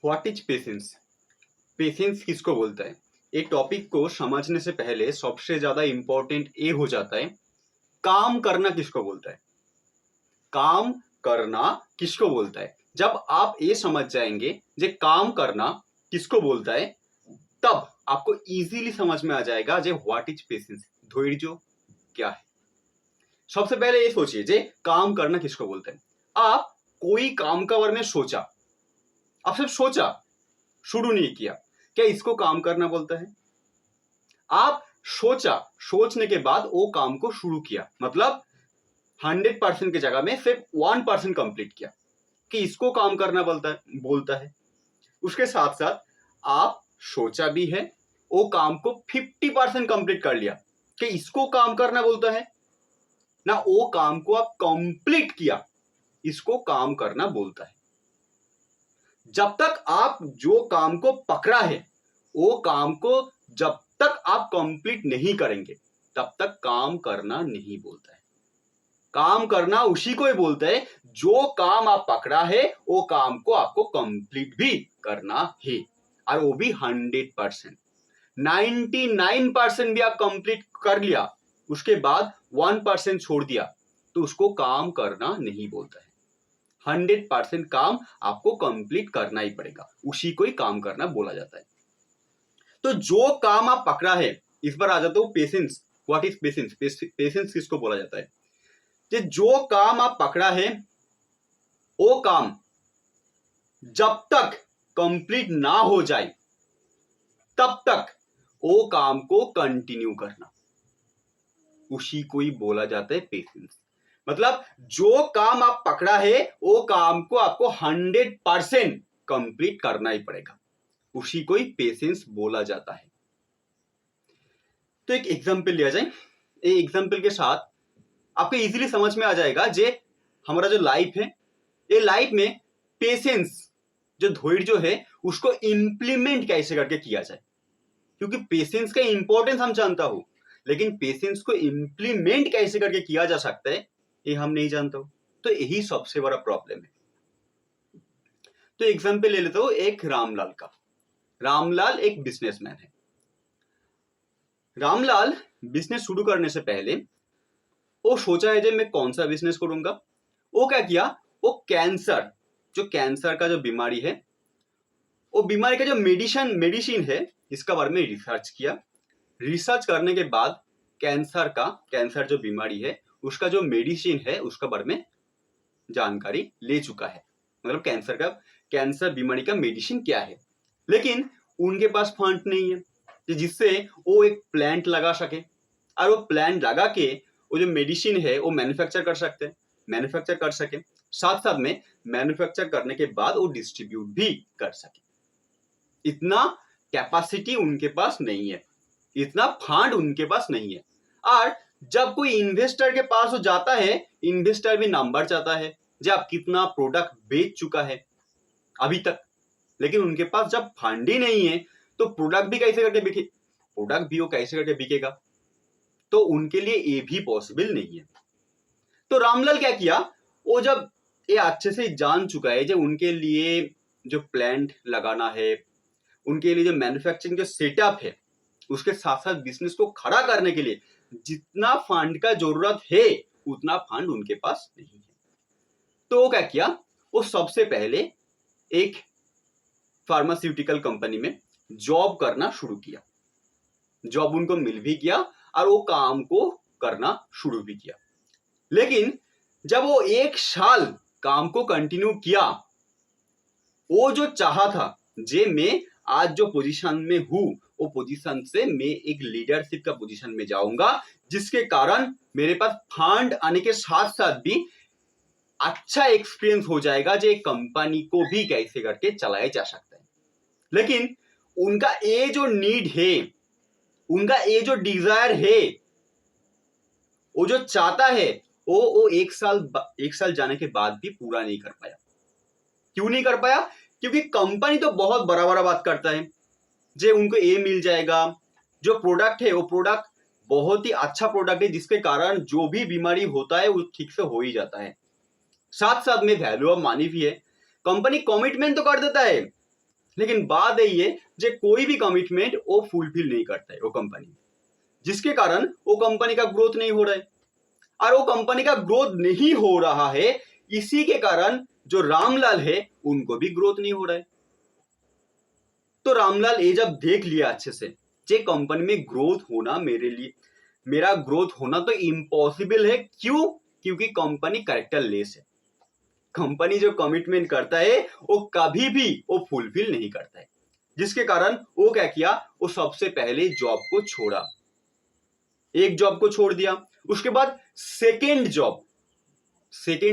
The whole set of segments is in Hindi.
What is patience? पेशेंस किसको बोलता है? एक टॉपिक को समझने से पहले सबसे ज्यादा इंपॉर्टेंट ये हो जाता है, काम करना किसको बोलता है? काम करना किसको बोलता है? जब आप ये समझ जाएंगे जे काम करना किसको बोलता है, तब आपको इजीली समझ में आ जाएगा जे व्हाट इज पेशेंस, धैर्य क्या है। सबसे पहले ये सोचिए जे काम करना किसको बोलता है। आप कोई काम का बारे में सोचा, आप सिर्फ सोचा, शुरू नहीं किया, क्या इसको काम करना बोलता है? आप सोचा, सोचने के बाद वो काम को शुरू किया, मतलब 100% की जगह में सिर्फ 1% कंप्लीट किया, कि इसको काम करना बोलता है। उसके साथ साथ आप सोचा भी है, वो काम को 50% कंप्लीट कर लिया, कि इसको काम करना बोलता है ना। वो काम को आप कंप्लीट किया, इसको काम करना बोलता है। जब तक आप जो काम को पकड़ा है, वो काम को जब तक आप कंप्लीट नहीं करेंगे, तब तक काम करना नहीं बोलता है। काम करना उसी को ही बोलता है जो काम आप पकड़ा है, वो काम को आपको कंप्लीट भी करना है, और वो भी 100%। 99% भी आप कंप्लीट कर लिया, उसके बाद 1% छोड़ दिया, तो उसको काम करना नहीं बोलता है। 100% काम आपको कंप्लीट करना ही पड़ेगा, उसी को ही काम करना बोला जाता है। तो जो काम आप पकड़ा है, इस बार आ जाता हूं patience. What is patience? Patience किसको बोला जाता है? जो काम आप पकड़ा है, वो काम जब तक कंप्लीट ना हो जाए, तब तक वो काम को कंटिन्यू करना, उसी को ही बोला जाता है पेशेंस। मतलब जो काम आप पकड़ा है, वो काम को आपको 100% कंप्लीट करना ही पड़ेगा, उसी को ही पेशेंस बोला जाता है। तो एक एग्जांपल लिया जाए। ये एग्जांपल के साथ आपको इजीली समझ में आ जाएगा जे हमारा जो लाइफ है, ये लाइफ में पेशेंस, जो धैर्य है, उसको इंप्लीमेंट कैसे करके किया जाए। क्योंकि पेशेंस का इंपॉर्टेंस हम जानता हूं, लेकिन पेशेंस को इंप्लीमेंट कैसे करके किया जा सकता है, ये हम नहीं जानता हूं। तो यही सबसे बड़ा प्रॉब्लम है। तो एग्जांपल ले लेता हूं एक रामलाल का। रामलाल एक बिजनेसमैन है। रामलाल बिजनेस शुरू करने से पहले वो सोचा है कि मैं कौन सा बिजनेस करूंगा। वो क्या किया, वो कैंसर, जो कैंसर का जो बीमारी है, वो बीमारी का जो मेडिसिन है, इसका बारे में रिसर्च किया। रिसर्च करने के बाद कैंसर जो बीमारी है, उसका जो मेडिसिन है, उसका बारे में जानकारी ले चुका है। मतलब कैंसर बीमारी का मेडिसिन क्या है। लेकिन उनके पास फंड नहीं है जिससे वो एक प्लांट लगा सके, और वो प्लांट लगा के वो जो मेडिसिन है वो मैन्युफैक्चर कर सके, साथ साथ में मैन्युफैक्चर करने के बाद वो डिस्ट्रीब्यूट भी कर सके। इतना कैपेसिटी उनके पास नहीं है, इतना फंड उनके पास नहीं है। और जब कोई इन्वेस्टर के पास वो जाता है, इन्वेस्टर भी नंबर चाहता है जब आप कितना प्रोडक्ट बेच चुका है अभी तक। लेकिन उनके पास जब फंड ही नहीं है, तो प्रोडक्ट भी कैसे करके बिकेगा? तो उनके लिए ये भी पॉसिबल नहीं है। तो रामलाल क्या किया, वो जब ये अच्छे से जान चुका है जो उनके लिए जो प्लांट लगाना है, उनके लिए जो मैन्युफैक्चरिंग जो सेटअप है, उसके साथ साथ बिजनेस को खड़ा करने के लिए जितना फंड का जरूरत है, उतना फंड उनके पास नहीं है। तो वो क्या किया, वो सबसे पहले एक फार्मास्यूटिकल कंपनी में जॉब करना शुरू किया। जॉब उनको मिल भी गया और वो काम को करना शुरू भी किया। लेकिन जब वो 1 साल काम को कंटिन्यू किया, वो जो चाहा था जे मैं आज जो पोजीशन में हूं, वो पोजीशन से मैं एक लीडरशिप का पोजीशन में जाऊंगा, जिसके कारण मेरे पास फंड आने के साथ साथ भी अच्छा एक्सपीरियंस हो जाएगा जो एक कंपनी को भी कैसे करके चलाया जा सकता है। लेकिन उनका ये जो नीड है, उनका ये जो डिजायर है, वो जो चाहता है, वो 1 साल जाने के बाद भी पूरा नहीं कर पाया। क्यों नहीं कर पाया? क्योंकि कंपनी तो बहुत बड़ा बात करता है जे उनको ये मिल जाएगा, जो प्रोडक्ट है वो प्रोडक्ट बहुत ही अच्छा प्रोडक्ट है, जिसके कारण जो भी बीमारी होता है वो ठीक से हो ही जाता है। साथ साथ में वैल्यू ऑफ मनी भी है। कंपनी कमिटमेंट तो कर देता है लेकिन बात यही है जे कोई भी कमिटमेंट वो फुलफिल नहीं करता है वो कंपनी, जिसके कारण वो कंपनी का ग्रोथ नहीं हो रहा है। और वो कंपनी का ग्रोथ नहीं हो रहा है, इसी के कारण जो रामलाल है उनको भी ग्रोथ नहीं हो रहा है। तो रामलाल ये जब देख लिया अच्छे से, जे कंपनी में ग्रोथ होना मेरा ग्रोथ होना तो इम्पॉसिबल है। क्यों? क्योंकि कंपनी कैरेक्टर लेस है। कंपनी जो कमिटमेंट करता है वो कभी भी वो फुलफिल नहीं करता है, जिसके कारण वो क्या किया, वो सबसे पहले जॉब को छोड़ा। एक जॉब को छोड़ दिया, उसके बाद सेकेंड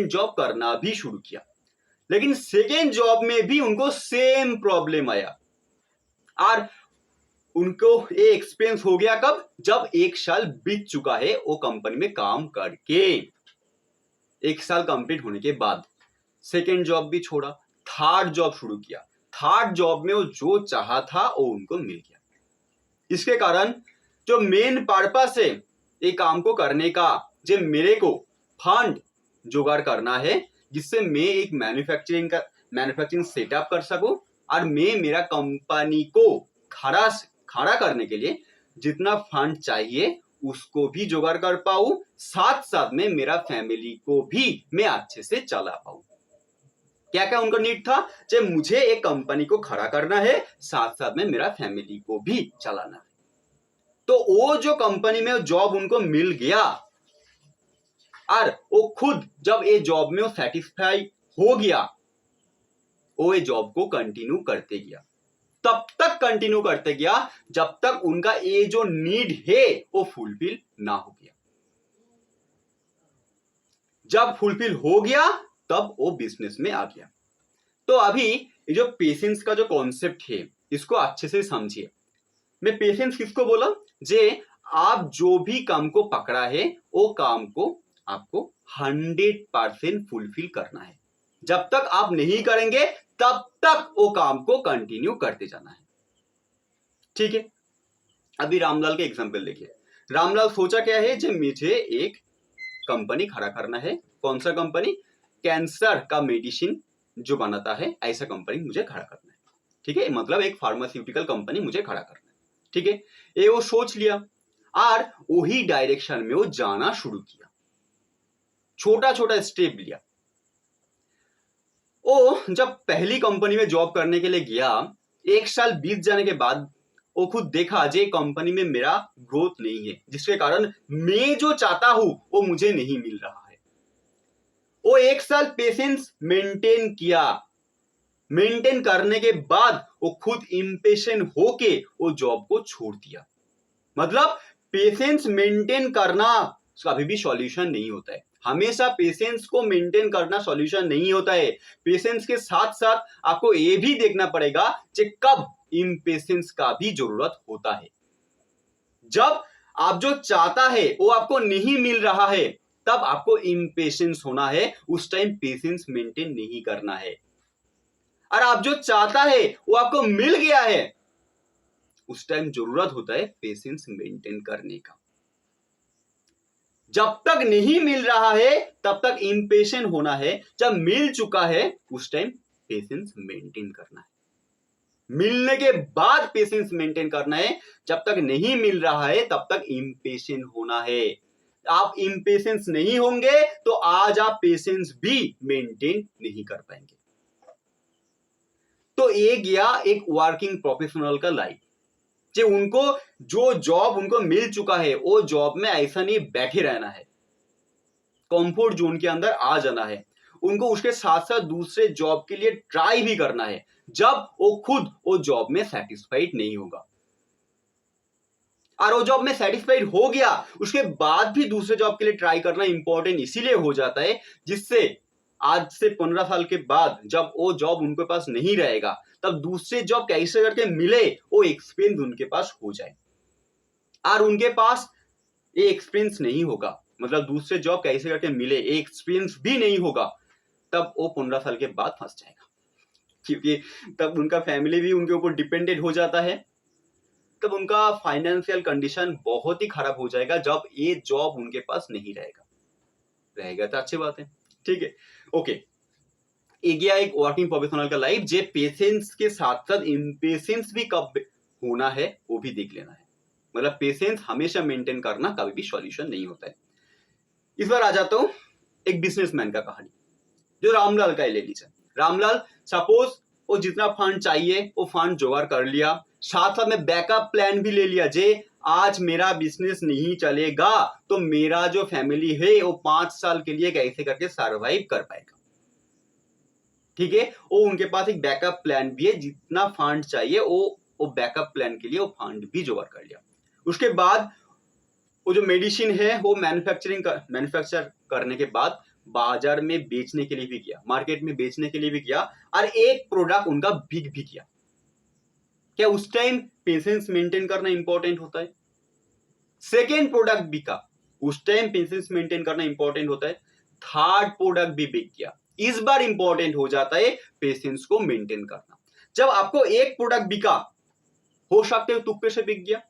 जॉब करना भी शुरू किया। लेकिन सेकेंड जॉब में भी उनको सेम प्रॉब्लम आया और उनको ये एक्सपीरियंस हो गया कब, जब 1 साल बीत चुका है वो कंपनी में काम करके। 1 साल कंप्लीट होने के बाद सेकेंड जॉब भी छोड़ा, थर्ड जॉब शुरू किया। थर्ड जॉब में वो जो चाहा था वो उनको मिल गया। इसके कारण जो मेन पर्पस है ये काम को करने का, जो मेरे को फंड जुगाड़ करना है, जिससे मैं एक मैन्युफैक्चरिंग सेटअप कर सकूं और मैं मेरा कंपनी को खड़ा करने के लिए जितना फंड चाहिए उसको भी जुगाड़ कर पाऊं, साथ साथ में मेरा फैमिली को भी मैं अच्छे से चला पाऊं। क्या क्या उनका नीड था, जब मुझे एक कंपनी को खड़ा करना है, साथ साथ में मेरा फैमिली को भी चलाना है। तो वो जो कंपनी में जॉब उनको मिल गया और वो खुद जब ये जॉब में वो सेटिस्फाई हो गया, वो ये जॉब को कंटिन्यू करते गया, तब तक कंटिन्यू करते गया जब तक उनका ये जो नीड है वो फुलफिल ना हो गया। जब फुलफिल हो गया तब वो बिजनेस में आ गया। तो अभी ये जो पेशेंस का जो कॉन्सेप्ट है इसको अच्छे से समझिए। मैं पेशेंस किसको बोला, जे आप जो भी काम को पकड़ा है वो काम को आपको 100% फुलफिल करना है। जब तक आप नहीं करेंगे तब तक वो काम को कंटिन्यू करते जाना है। ठीक है, अभी रामलाल के एग्जांपल देखिए। रामलाल सोचा क्या है, जब मुझे एक कंपनी खड़ा करना है। कौन सा कंपनी? कैंसर का मेडिसिन जो बनाता है ऐसा कंपनी मुझे खड़ा करना है। ठीक है, मतलब एक फार्मास्यूटिकल कंपनी मुझे खड़ा करना है। ठीक है, ये वो सोच लिया और वही डायरेक्शन में वो जाना शुरू किया, छोटा छोटा स्टेप लिया। वो जब पहली कंपनी में जॉब करने के लिए गया, 1 साल बीत जाने के बाद वो खुद देखा जे कंपनी में मेरा ग्रोथ नहीं है, जिसके कारण मैं जो चाहता हूं वो मुझे नहीं मिल रहा है। वो 1 साल पेशेंस मेंटेन किया। मेंटेन करने के बाद वो खुद इम्पेशेंट होके वो जॉब को छोड़ दिया। मतलब पेशेंस मेंटेन करना कभी भी सॉल्यूशन नहीं होता है। हमेशा पेशेंस को मेंटेन करना सॉल्यूशन नहीं होता है। पेशेंस के साथ साथ आपको ये भी देखना पड़ेगा कि कब इम्पेशेंस का भी जरूरत होता है। जब आप जो चाहता है वो आपको नहीं मिल रहा है तब आपको इम्पेशेंस होना है, उस टाइम पेशेंस मेंटेन नहीं करना है। और आप जो चाहता है वो आपको मिल गया है, उस टाइम जरूरत होता है पेशेंस मेंटेन करने का। जब तक नहीं मिल रहा है तब तक इम्पेशेंट होना है, जब मिल चुका है उस टाइम पेशेंस मेंटेन करना है। मिलने के बाद पेशेंस मेंटेन करना है, जब तक नहीं मिल रहा है तब तक इम्पेशेंट होना है। आप इम्पेशेंस नहीं होंगे तो आज आप पेशेंस भी मेंटेन नहीं कर पाएंगे। तो ये गया एक वर्किंग प्रोफेशनल का लाइफ, जो उनको जो जॉब उनको मिल चुका है वो जॉब में ऐसा नहीं बैठे रहना है, कंफर्ट जोन के अंदर आ जाना है। उनको उसके साथ साथ दूसरे जॉब के लिए ट्राई भी करना है, जब वो खुद वो जॉब में सेटिस्फाइड नहीं होगा। और वो जॉब में सेटिस्फाइड हो गया उसके बाद भी दूसरे जॉब के लिए ट्राई करना इंपॉर्टेंट इसीलिए हो जाता है, जिससे आज से 15 साल के बाद जब वो जॉब उनके पास नहीं रहेगा तब दूसरे जॉब कैसे करके मिले वो एक्सपीरियंस उनके पास हो जाए। और उनके पास ये एक्सपीरियंस नहीं होगा, मतलब दूसरे जॉब कैसे करके मिले एक्सपीरियंस भी नहीं होगा, तब वो 15 साल के बाद फंस जाएगा, क्योंकि तब उनका फैमिली भी उनके ऊपर डिपेंडेंट हो जाता है। तब उनका फाइनेंशियल कंडीशन बहुत ही खराब हो जाएगा जब ये जॉब उनके पास नहीं रहेगा। रहेगा तो अच्छी बात है। ठीक है, ओके। एक गया एक वर्किंग प्रोफेशनल का लाइफ, जे पेशेंस के साथ साथ इम्पेशेंस भी कब होना है वो भी देख लेना है। मतलब पेशेंस हमेशा मेंटेन करना कभी भी सॉल्यूशन नहीं होता है। इस बार आ जाता हूं एक बिजनेसमैन का कहानी, जो रामलाल का ले लीजिए। रामलाल सपोज वो जितना फंड चाहिए वो फंड जुगाड़ कर लिया, साथ साथ में बैकअप प्लान भी ले लिया, जे आज मेरा बिजनेस नहीं चलेगा तो मेरा जो फैमिली है वो 5 साल के लिए कैसे करके सरवाइव कर पाएगा। ठीक है, वो उनके पास एक बैकअप प्लान भी है, जितना फंड चाहिए वो बैकअप प्लान के लिए वो फंड भी जुगाड़ कर लिया। उसके बाद वो जो मेडिसिन है वो मैन्युफैक्चर करने के बाद बाजार में बेचने के लिए भी किया, मार्केट में बेचने के लिए भी किया, और एक प्रोडक्ट उनका बिक भी किया। क्या उस टाइम पेशेंस मेंटेन करना इंपॉर्टेंट होता है? सेकेंड प्रोडक्ट बिका, उस टाइम पेशेंस मेंटेन करना इंपॉर्टेंट होता है। थर्ड प्रोडक्ट भी बिक गया, इस बार इंपॉर्टेंट हो जाता है पेशेंस को मेंटेन करना। जब आपको एक प्रोडक्ट बिका, हो सकते हो तुक्के से बिक गया,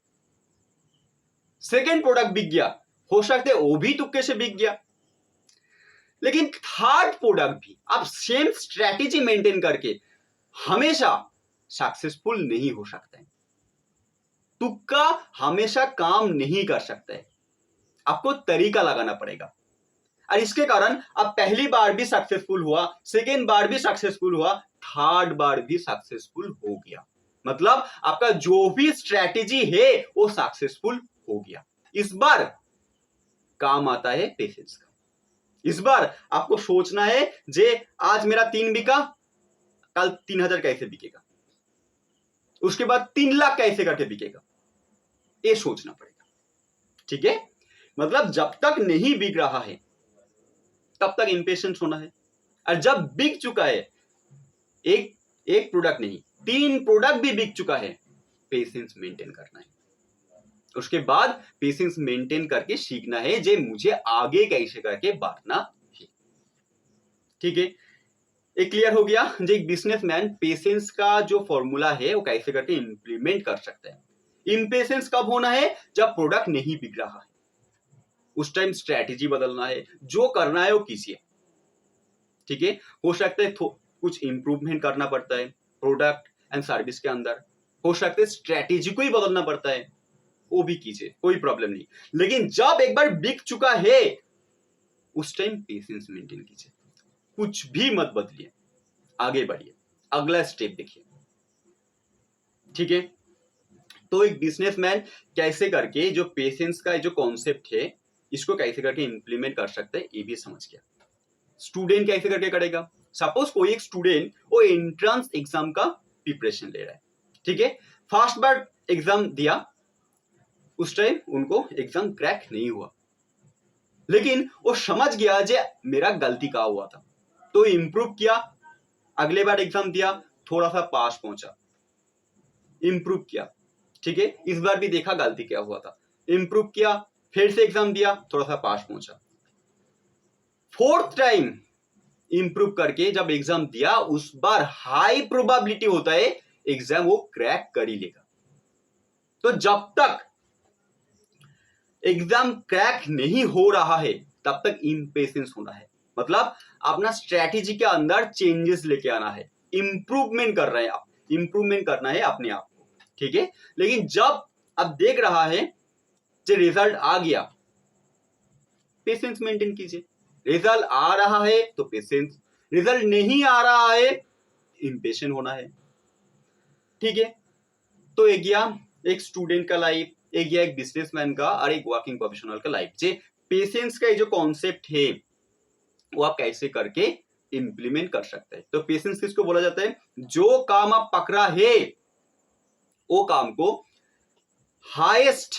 सेकेंड प्रोडक्ट बिक गया, हो सकते वो भी तुक्के से बिक गया, लेकिन थर्ड प्रोडक्ट भी आप सेम स्ट्रेटेजी मेंटेन करके हमेशा सक्सेसफुल नहीं हो सकता है। तुक्का हमेशा काम नहीं कर सकता है, आपको तरीका लगाना पड़ेगा। और इसके कारण अब पहली बार भी सक्सेसफुल हुआ, सेकेंड बार भी सक्सेसफुल हुआ, थर्ड बार भी सक्सेसफुल हो गया। मतलब आपका जो भी स्ट्रेटेजी है वो सक्सेसफुल हो गया। इस बार काम आता है पेशेंस का। इस बार आपको सोचना है, जे आज मेरा 3 बिका, कल 3000 कैसे बिकेगा, उसके बाद 3 लाख कैसे करके बिकेगा, ये सोचना पड़ेगा। ठीक है, मतलब जब तक नहीं बिक रहा है तब तक इंपेशेंस होना है, और जब बिक चुका है, एक प्रोडक्ट नहीं 3 प्रोडक्ट भी बिक चुका है, पेशेंस मेंटेन करना है। उसके बाद पेशेंस मेंटेन करके सीखना है, जे मुझे आगे कैसे करके बढ़ना है। ठीक है, एक क्लियर हो गया, जो एक बिजनेसमैन पेशेंस का जो फॉर्मूला है वो कैसे करके इंप्लीमेंट कर सकता है। इम्पेशेंस कब होना है? जब प्रोडक्ट नहीं बिक रहा है, उस टाइम स्ट्रेटेजी बदलना है, जो करना है वो कीजिए। ठीक है, हो सकता है कुछ इंप्रूवमेंट करना पड़ता है प्रोडक्ट एंड सर्विस के अंदर, हो सकता है स्ट्रेटेजी को ही बदलना पड़ता है, वो भी कीजिए, कोई प्रॉब्लम नहीं। लेकिन जब एक बार बिक चुका है उस टाइम पेशेंस मेंटेन कीजिए, कुछ भी मत बदलिए, आगे बढ़िए, अगला स्टेप देखिए। ठीक है, तो एक बिजनेसमैन कैसे करके जो पेशेंस का जो कॉन्सेप्ट है इसको कैसे करके इंप्लीमेंट कर सकते हैं ये भी समझ गया। स्टूडेंट कैसे करके करेगा? सपोज कोई एक स्टूडेंट वो एंट्रेंस एग्जाम का प्रिपरेशन ले रहा है। ठीक है, फर्स्ट बार एग्जाम दिया, उस टाइम उनको एग्जाम क्रैक नहीं हुआ, लेकिन वो समझ गया जे मेरा गलती का हुआ था, तो इंप्रूव किया, अगले बार एग्जाम दिया, थोड़ा सा पास पहुंचा, इंप्रूव किया। ठीक है, इस बार भी देखा गलती क्या हुआ था, इंप्रूव किया, फिर से एग्जाम दिया, थोड़ा सा पास पहुंचा, फोर्थ टाइम इंप्रूव करके जब एग्जाम दिया, उस बार हाई प्रोबेबिलिटी होता है एग्जाम वो क्रैक कर ही लेगा। तो जब तक एग्जाम क्रैक नहीं हो रहा है तब तक इम्पेशेंस होना है, मतलब अपना स्ट्रेटेजी के अंदर चेंजेस लेके आना है, इंप्रूवमेंट कर रहे हैं आप, इंप्रूवमेंट करना है अपने आप को। ठीक है, लेकिन जब अब देख रहा है जो रिजल्ट आ गया, पेशेंस मेंटेन कीजिए। रिजल्ट आ रहा है तो पेशेंस, रिजल्ट नहीं आ रहा है इम्पेशेंट होना है। ठीक है, तो एक गया एक स्टूडेंट का लाइफ, एक गया एक बिजनेसमैन का, और एक वर्किंग प्रोफेशनल का लाइफ। जे पेशेंस का जो कॉन्सेप्ट है वो आप कैसे करके इंप्लीमेंट कर सकते हैं। तो पेशेंस किसको बोला जाता है? जो काम आप पकड़ा है वो काम को हाईएस्ट,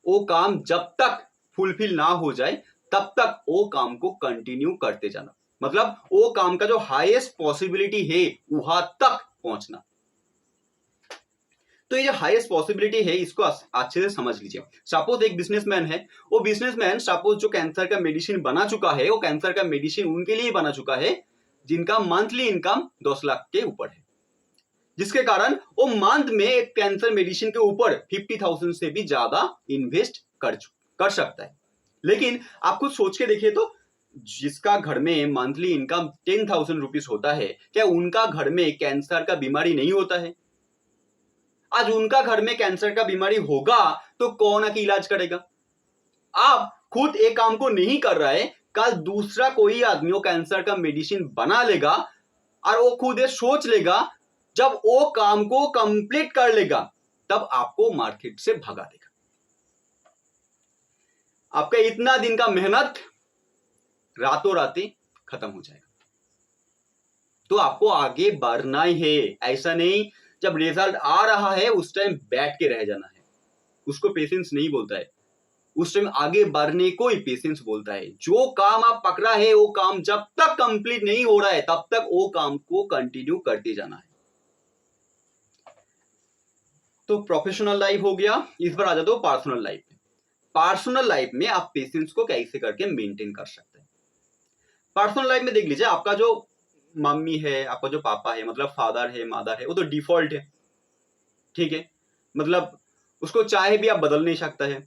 वो काम जब तक फुलफिल ना हो जाए तब तक वो काम को कंटिन्यू करते जाना, मतलब वो काम का जो हाईएस्ट पॉसिबिलिटी है वहां तक पहुंचना। तो ये जो हाईएस्ट पॉसिबिलिटी है इसको अच्छे से समझ लीजिए। सपोज एक बिजनेसमैन है, वो बिजनेसमैन सपोज जो कैंसर का मेडिसिन बना चुका है, वो कैंसर का मेडिसिन उनके लिए बना चुका है जिनका मंथली इनकम 10 लाख के ऊपर है, जिसके कारण वो मंथ में एक कैंसर मेडिसिन के ऊपर 50,000 से भी ज्यादा इन्वेस्ट कर सकता है। लेकिन आप कुछ सोच के देखिए तो जिसका घर में मंथली इनकम 10,000 रुपीज होता है, क्या उनका घर में कैंसर का बीमारी नहीं होता है? आज उनका घर में कैंसर का बीमारी होगा तो कौन आके इलाज करेगा? आप खुद एक काम को नहीं कर रहा है, कल दूसरा कोई आदमी वो कैंसर का मेडिसिन बना लेगा और वो खुद ये सोच लेगा, जब वो काम को कंप्लीट कर लेगा तब आपको मार्केट से भगा देगा। आपका इतना दिन का मेहनत रातों राती खत्म हो जाएगा। तो आपको आगे बढ़ना ही है, ऐसा नहीं जब रिजल्ट आ रहा है उस टाइम बैठ के रह जाना है, उसको पेशेंस नहीं बोलता है। उस टाइम आगे बढ़ने को ही पेशेंस बोलता है। जो काम आप पकड़ा है वो काम जब तक कंप्लीट नहीं हो रहा है तब तक वो काम को कंटिन्यू करते जाना है। तो प्रोफेशनल लाइफ हो गया, इस बार आ जाता हूं पर्सनल लाइफ में। पर्सनल लाइफ में आप पेशेंस को कैसे करके मेंटेन कर सकते हैं। पर्सनल लाइफ में देख लीजिए, आपका जो मम्मी है, आपका जो पापा है, मतलब फादर है, मदर है, वो तो डिफॉल्ट है, ठीक है, मतलब उसको चाहे भी आप बदल नहीं सकता है,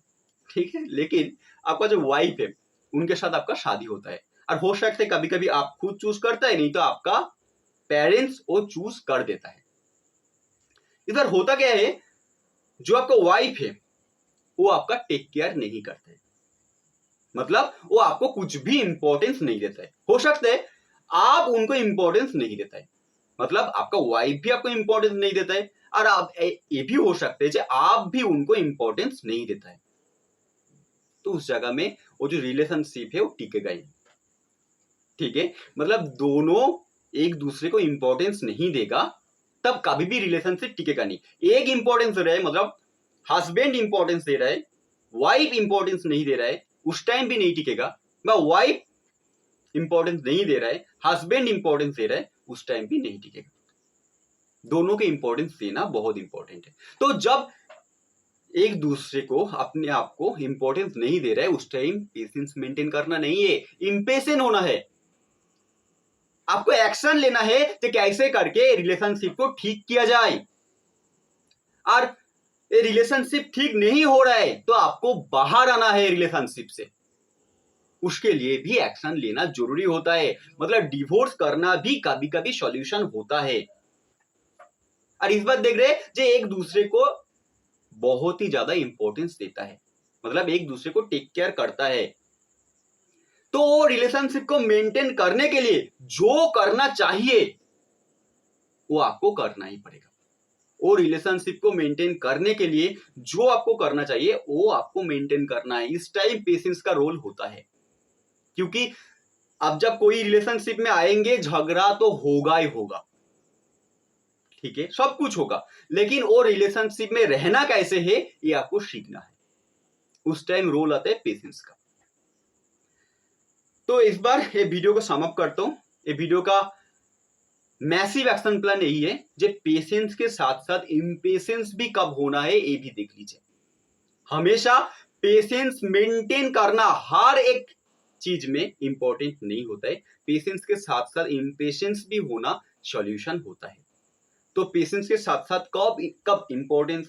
ठीक है। लेकिन आपका जो वाइफ है उनके साथ आपका शादी होता है, और हो सकता है कभी कभी आप खुद चूज करता है, नहीं तो आपका पेरेंट्स वो चूज कर देता है। इधर होता क्या है, जो आपका वाइफ है वो आपका टेक केयर नहीं करता है, मतलब वो आपको कुछ भी इंपॉर्टेंस नहीं देता है। हो सकता है आप उनको इंपॉर्टेंस नहीं देता है, मतलब आपका वाइफ भी आपको इंपॉर्टेंस नहीं देता है, और आप ये भी हो सकता है कि आप भी उनको इंपॉर्टेंस नहीं देता है। तो उस जगह में वो जो रिलेशनशिप है वो टिकेगा ही, ठीक है। मतलब दोनों एक दूसरे को इंपॉर्टेंस नहीं देगा तब कभी भी रिलेशनशिप टिकेगा नहीं। एक इंपॉर्टेंस दे रहा है, मतलब हस्बैंड इंपॉर्टेंस दे रहा है, वाइफ इंपॉर्टेंस नहीं दे रहा है, उस टाइम भी नहीं टिकेगा। वाइफ इंपॉर्टेंस नहीं दे रहा है, हस्बैंड इंपॉर्टेंस दे रहा है, उस टाइम भी नहीं टिकेगा। दोनों के इंपॉर्टेंस देना बहुत इंपॉर्टेंट है। तो जब एक दूसरे को अपने आप को इंपॉर्टेंस नहीं दे रहा है उस टाइम पेशेंस मेंटेन करना नहीं है, इंपेशेंट होना है। आपको एक्शन लेना है कि कैसे करके रिलेशनशिप को ठीक किया जाए, और रिलेशनशिप ठीक नहीं हो रहा है तो आपको बाहर आना है रिलेशनशिप से। उसके लिए भी एक्शन लेना जरूरी होता है, मतलब डिवोर्स करना भी कभी कभी सॉल्यूशन होता है। और इस बात देख रहे जो एक दूसरे को बहुत ही ज्यादा इंपॉर्टेंस देता है, मतलब एक दूसरे को टेक केयर करता है, तो रिलेशनशिप को मेंटेन करने के लिए जो करना चाहिए वो आपको करना ही पड़ेगा। वो रिलेशनशिप को मेंटेन करने के लिए जो आपको करना चाहिए वो आपको मेंटेन करना है। इस टाइम पेशेंस का रोल होता है, क्योंकि अब जब कोई रिलेशनशिप में आएंगे झगड़ा तो होगा ही होगा, ठीक है, सब कुछ होगा, लेकिन वो रिलेशनशिप में रहना कैसे है ये आपको सीखना है। उस टाइम रोल आता है पेशेंस का। तो इस बार ये वीडियो को सम अप करता हूं। ये वीडियो का मैसिव एक्शन प्लान यही है, जो पेशेंस के साथ साथ इम्पेशेंस भी कब होना है ये भी देख लीजिए। हमेशा पेशेंस मेंटेन करना हर एक चीज में इंपॉर्टेंट नहीं होता है, पेशेंस के साथ साथ इम्पेशेंस भी होना सॉल्यूशन होता है। तो पेशेंस के साथ साथ कब इंपॉर्टेंस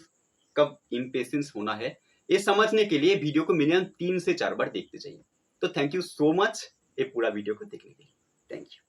कब इम्पेशेंस होना है ये समझने के लिए वीडियो को मिनिमम 3 से 4 बार देखते जाइए। तो थैंक यू सो मच ये पूरा वीडियो को देखने के लिए, थैंक यू।